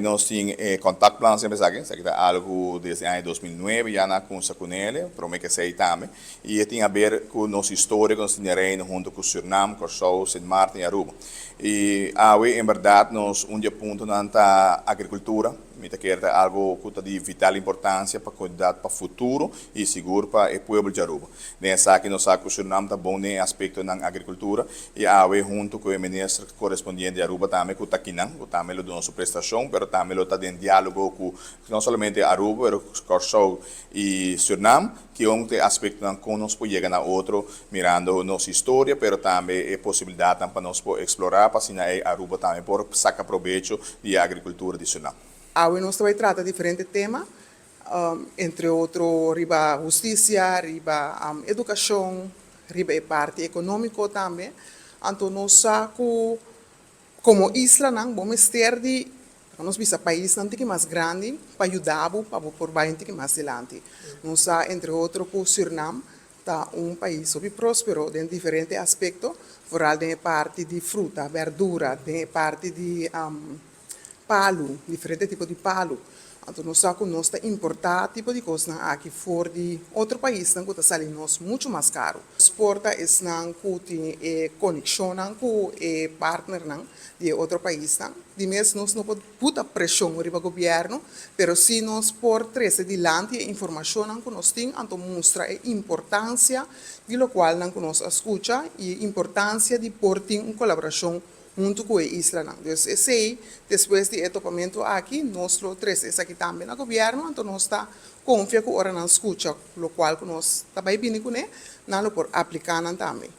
Nós temos contato plan sempre sabe, que tá algo desde o ano 2009 já na conversa com ele, promete que sei também, e tem a ver com nossa história com o reino junto com Suriname, Curaçao, Sint Maarten e Aruba. E aí, em verdade, nós ponto na agricultura, que é algo de vital importância para cuidar para o futuro e seguro para o povo de Aruba. Nessa aqui nós sabemos que o Suriname está bom no aspecto da agricultura e aí junto com o ministro correspondiente de Aruba também com o Taquinan, que também lo nossa prestação, mas também lo está em diálogo com não somente Aruba, mas Curaçao e Suriname, que é um aspecto que nós podemos chegar a outro mirando nossa história, mas também a possibilidade para nós explorar para ensinar Aruba também por sacar proveito da agricultura de Suriname. Hoy nos vai tratar diferentes temas, entre outros, riba justiça, riba educação, riba a parte econômica também. Então, nós sabemos como isla, não vamos ter de nós visa país não tem mais grande para ajudar para por baixo tem mais adiante. Nós entre outros com Suriname tá país super próspero em diferentes aspectos, foral da parte de fruta, verdura, da parte de palo, diferente tipo de palo. Então, nós sabemos que importar tipo de coisa aqui fora de outro país, não que sai nós muito mais caro. Exporta é não que conexão com o partner não de outro país não. De mesmo nós não podemos pressão sobre o governo, mas se nós por trazer de lante a informação que nós temos, então mostra a importância de lo qual nós escuta e a importância de por ter uma colaboração junto com a isla. Então, esse, depois do topamento aqui, nós lo três aqui também no governo, então nós está confiando que ora não escuta, o qual nós está bem com ele, não lo por aplicar também.